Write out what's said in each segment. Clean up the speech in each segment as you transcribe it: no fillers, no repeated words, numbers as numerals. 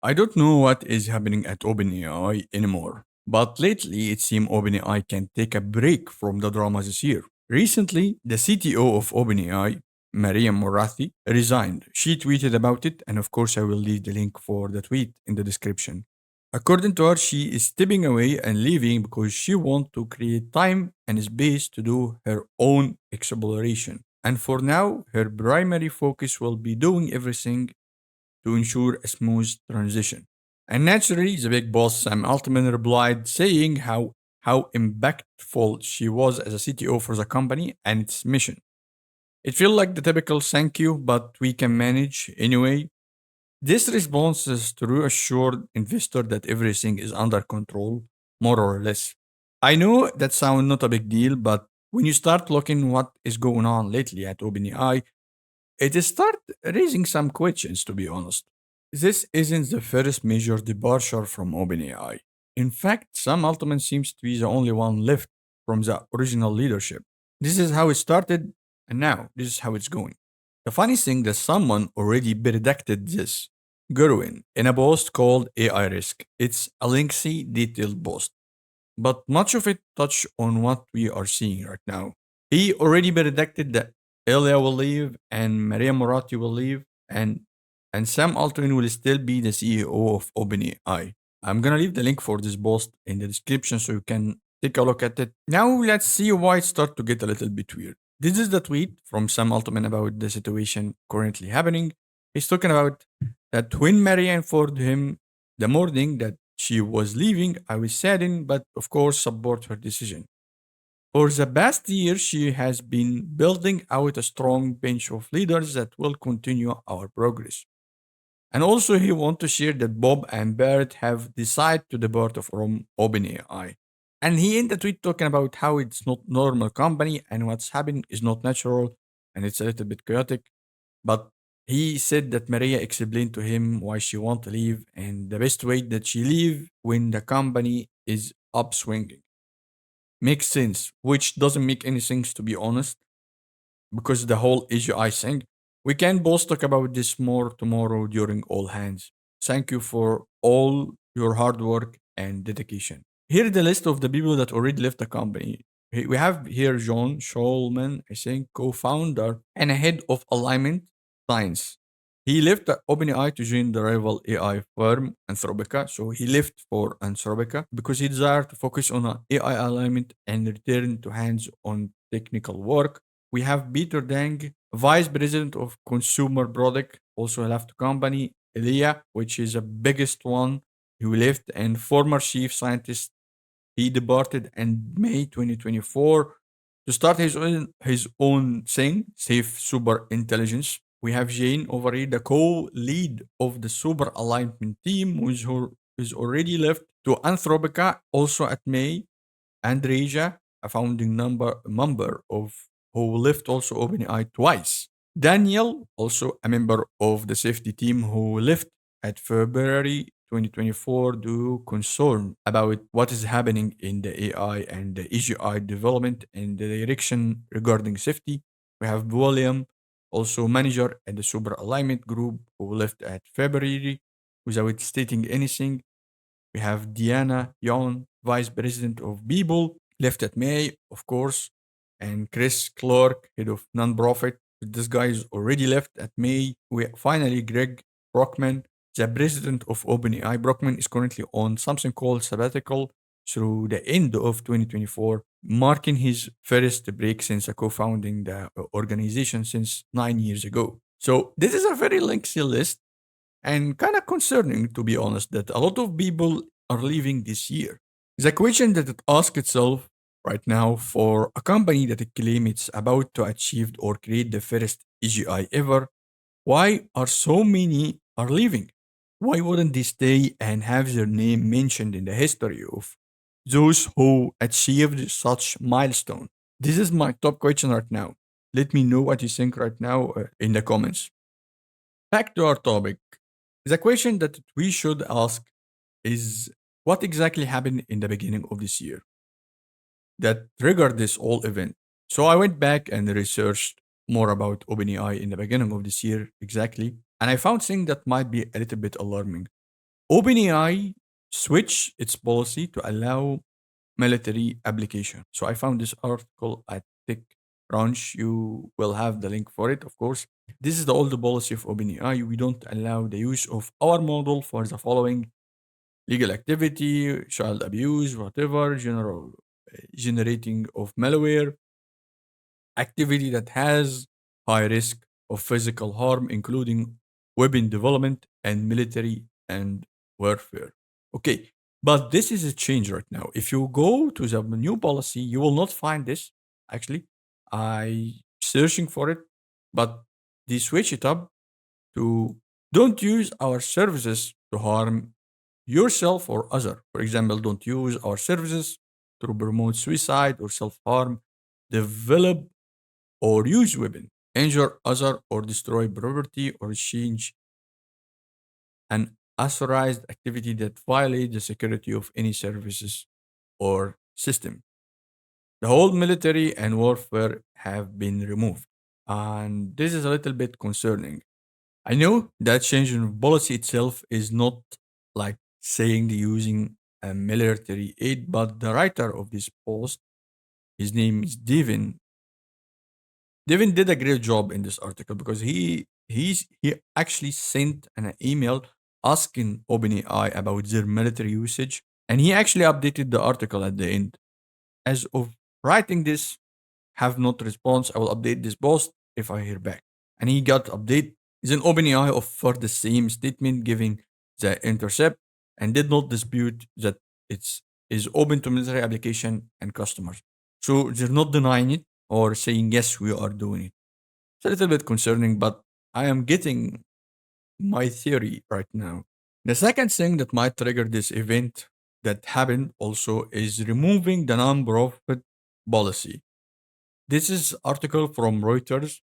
I don't know what is happening at OpenAI anymore, but lately it seems OpenAI can take a break from the drama this year. Recently, the CTO of OpenAI, Maria Morathi, resigned. She tweeted about it, and of course, I will leave the link for the tweet in the description. According to her, she is stepping away and leaving because she wants to create time and space to do her own exploration. And for now, her primary focus will be doing everything to ensure a smooth transition. And naturally, the big boss Sam Altman replied, saying how impactful she was as a CTO for the company and its mission. It feels like the typical thank you, but we can manage anyway. This response is to reassure investor that everything is under control, more or less. I know that sounds not a big deal, but when you start looking what is going on lately at OpenAI, it start raising some questions, to be honest. This isn't the first major departure from OpenAI. In fact, Sam Altman seems to be the only one left from the original leadership. This is how it started, and now this is how it's going. The funny thing that someone already predicted this, Gerwin, in a post called AI Risk. It's a lengthy, detailed post, but much of it touch on what we are seeing right now. He already predicted that Ilya will leave and Maria Moratti will leave, and Sam Altman will still be the CEO of OpenAI. I'm gonna leave the link for this post in the description so you can take a look at it. Now let's see why it start to get a little bit weird. This is the tweet from Sam Altman about the situation currently happening. He's talking about that when Maria informed him the morning that she was leaving, I was saddened, but of course support her decision. For the past year, she has been building out a strong bench of leaders that will continue our progress. And also, he wants to share that Bob and Barrett have decided to depart from OpenAI. And he in the tweet talking about how it's not normal company and what's happening is not natural and it's a little bit chaotic. But he said that Maria explained to him why she want to leave and the best way that she leave when the company is upswinging. Makes sense, which doesn't make any sense to be honest, because the whole AGI thing. We can both talk about this more tomorrow during all hands. Thank you for all your hard work and dedication. Here is the list of the people that already left the company. We have here John Schulman, I think, co-founder and head of alignment science. He left the OpenAI to join the rival AI firm Anthropica. So he left for Anthropica because he desired to focus on AI alignment and return to hands-on technical work. We have Peter Dang, Vice President of Consumer Product, also left the company. Elia, which is the biggest one, who left, and former chief scientist. He departed in May 2024 to start his own thing, Safe Super Intelligence. We have Jane over here, the co-lead of the Super Alignment team, who's already left to Anthropica, also at May. Andreja, a founding member of who left also OpenAI twice. Daniel, also a member of the safety team who left at February 2024 due concern about what is happening in the AI and the AGI development and the direction regarding safety. We have William, also manager at the Super Alignment Group, who left at February without stating anything. We have Diana Young, Vice President of People, left at May, of course, and Chris Clark, Head of Nonprofit. This guy is already left at May. We finally Greg Brockman, the President of OpenAI. Brockman is currently on something called sabbatical through the end of 2024, marking his first break since co-founding the organization since 9 years ago. So this is a very lengthy list and kind of concerning, to be honest, that a lot of people are leaving this year. The question that it asks itself right now for a company that it claims it's about to achieve or create the first AGI ever, why are so many are leaving? Why wouldn't they stay and have their name mentioned in the history of those who achieved such milestone? This is my top question right now. Let me know what you think right now in the comments. Back to our topic. The question that we should ask is what exactly happened in the beginning of this year that triggered this whole event? So I went back and researched more about OpenAI in the beginning of this year exactly, and I found things that might be a little bit alarming. OpenAI switched its policy to allow military application. So I found this article at TechCrunch. You will have the link for it, of course. This is the old policy of OpenAI. We don't allow the use of our model for the following: legal activity, child abuse, whatever, general generating of malware, activity that has high risk of physical harm, including weapon development and military and warfare. Okay, but this is a change right now. If you go to the new policy, you will not find this. Actually, I searching for it, but they switch it up to don't use our services to harm yourself or other. For example, don't use our services to promote suicide or self-harm, develop or use weapon, injure other or destroy property or change an authorized activity that violate the security of any services or system. The whole military and warfare have been removed. And this is a little bit concerning. I know that change in policy itself is not like saying the using a military aid, but the writer of this post, his name is Devin. Devin did a great job in this article because he actually sent an email asking OpenAI about their military usage, and he actually updated the article at the end. As of writing this, have not response. I will update this post if I hear back. And he got update. Then OpenAI offered the same statement, giving the intercept, and did not dispute that it's is open to military application and customers. So they're not denying it or saying yes, we are doing it. It's a little bit concerning, but I am getting my theory right now. The second thing that might trigger this event that happened also is removing the non-profit policy. This is article from Reuters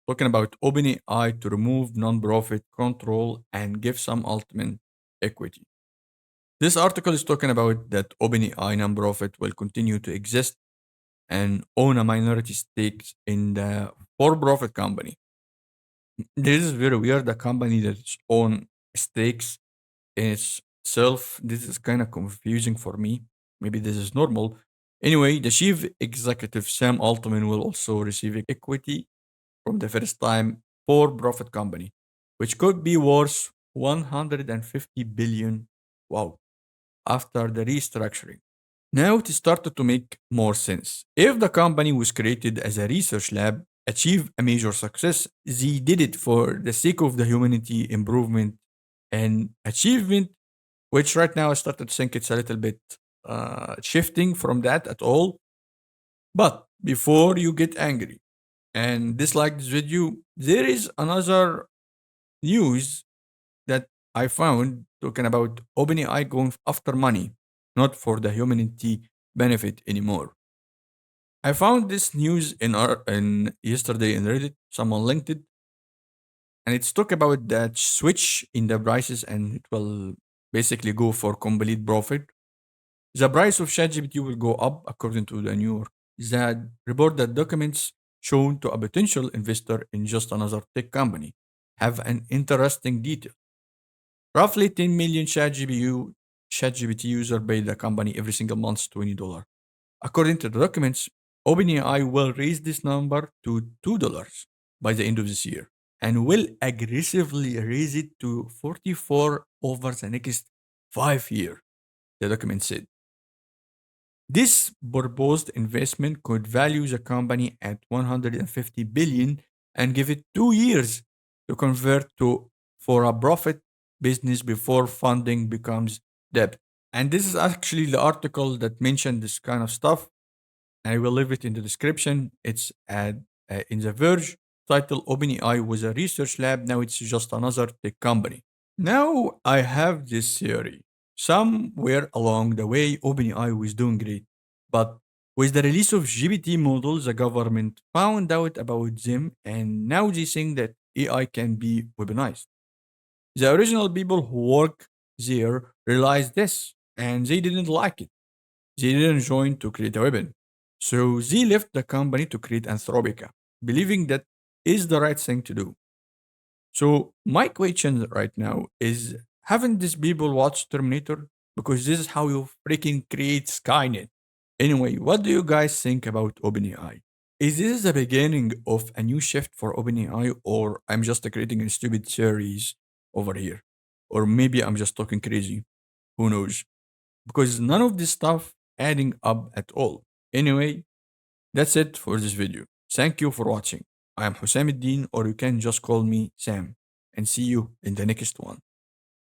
talking about OpenAI to remove non-profit control and give some ultimate equity. This article is talking about that OpenAI non-profit will continue to exist and own a minority stakes in the for-profit company. This is very weird. A company that's own stakes in itself. This is kind of confusing for me. Maybe this is normal. Anyway, the chief executive Sam Altman will also receive equity from the first time for-profit company, which could be worth 150 billion. Wow! After the restructuring. Now it started to make more sense. If the company was created as a research lab, achieved a major success, they did it for the sake of the humanity improvement and achievement, which right now I started to think it's a little bit shifting from that at all. But before you get angry and dislike this video, there is another news that I found talking about OpenAI going after money, not for the humanity benefit anymore. I found this news in yesterday in Reddit. Someone linked it, and it's talk about that switch in the prices, and it will basically go for complete profit. The price of ChatGPT will go up according to the New York. That report that documents shown to a potential investor in just another tech company have an interesting detail. Roughly 10 million ChatGPT user pay the company every single month $20. According to the documents, OpenAI will raise this number to $2 by the end of this year and will aggressively raise it to 44 over the next 5 years, the document said. This proposed investment could value the company at 150 billion and give it 2 years to convert to for a profit business before funding becomes debt. And this is actually the article that mentioned this kind of stuff. I will leave it in the description. It's in the Verge. Title: OpenAI was a research lab. Now it's just another tech company. Now I have this theory. Somewhere along the way, OpenAI was doing great. But with the release of GPT models, the government found out about them and now they think that AI can be weaponized. The original people who work there realized this and they didn't like it. They didn't join to create a weapon. So they left the company to create Anthropica, believing that is the right thing to do. So my question right now is Haven't these people watched Terminator? Because this is how you freaking create Skynet. Anyway, what do you guys think about OpenAI? Is this the beginning of a new shift for OpenAI, or I'm just creating a stupid series over here? Or maybe I'm just talking crazy. Who knows? Because none of this stuff adding up at all. Anyway, that's it for this video. Thank you for watching. I am Hussam Eddin, or you can just call me Sam, and see you in the next one.